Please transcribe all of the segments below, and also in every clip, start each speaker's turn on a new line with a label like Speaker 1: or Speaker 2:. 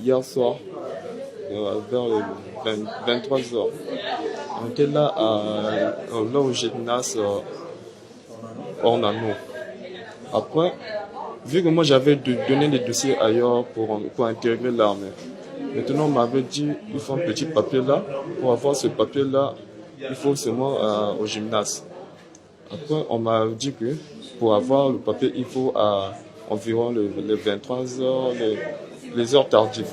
Speaker 1: hier soir, vers les 23 heures. On était là, là au gymnase Ornano. Après, vu que moi j'avais donné des dossiers ailleurs pour intégrer l'armée, maintenant on m'avait dit il faut un petit papier là. Pour avoir ce papier là, il faut seulement au gymnase. Après, on m'a dit que pour avoir le papier, il faut environ les 23 heures, les heures tardives.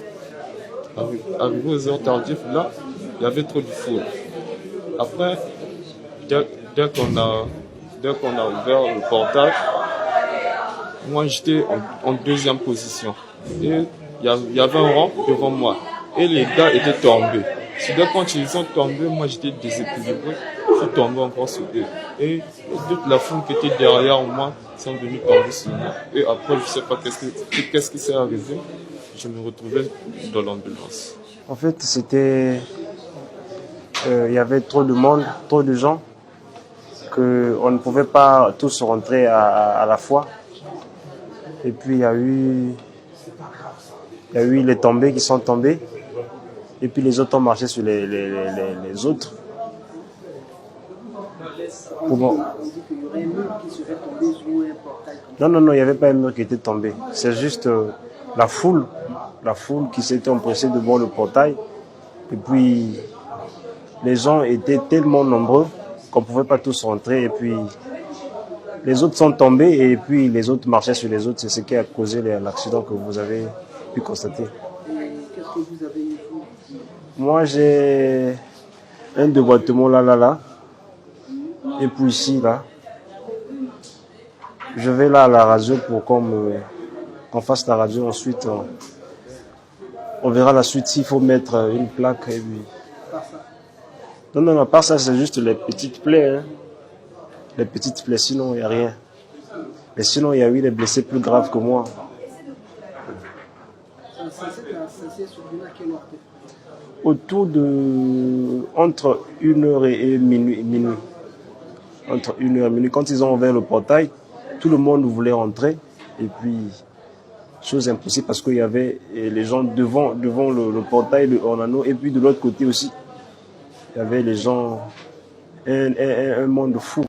Speaker 1: Arrivé aux heures tardives, là, il y avait trop de foule. Après, dès qu'on a ouvert le portail, moi j'étais en deuxième position. Et il y avait un rang devant moi. Et les gars étaient tombés. Quand ils sont tombés, moi j'étais déséquilibré. Je suis tombé encore sur eux. Et toute la foule qui était derrière moi sont venus tomber sur moi. Et après, je ne sais pas qu'est-ce qui s'est arrivé. Je me retrouvais dans l'ambulance.
Speaker 2: En fait, c'était... il y avait trop de monde, trop de gens, qu'on ne pouvait pas tous rentrer à la fois. Et puis, il y a eu les tombés qui sont tombés. Et puis, les autres ont marché sur les autres. Non, il n'y avait pas un mur qui était tombé. C'est juste la foule qui s'était empressée devant le portail. Et puis, les gens étaient tellement nombreux qu'on ne pouvait pas tous rentrer. Et puis, les autres sont tombés et puis les autres marchaient sur les autres. C'est ce qui a causé l'accident que vous avez pu constater.
Speaker 3: Et qu'est-ce que vous avez eu?
Speaker 2: Moi, j'ai un déboîtement là. Et puis ici, là. Je vais là à la radio pour qu'on fasse la radio. Ensuite, on verra la suite s'il faut mettre une plaque. Et puis... Non, pas ça, c'est juste les petites plaies. Hein. Les petites plaies, sinon il n'y a rien. Mais sinon, il y a eu des blessés plus graves que moi. Autour de... Entre 1h et minuit. Entre 1h et minuit. Quand ils ont ouvert le portail, tout le monde voulait rentrer. Et puis, chose impossible parce qu'il y avait les gens devant le portail de Ornano. Et puis de l'autre côté aussi, il y avait les gens, un monde fou.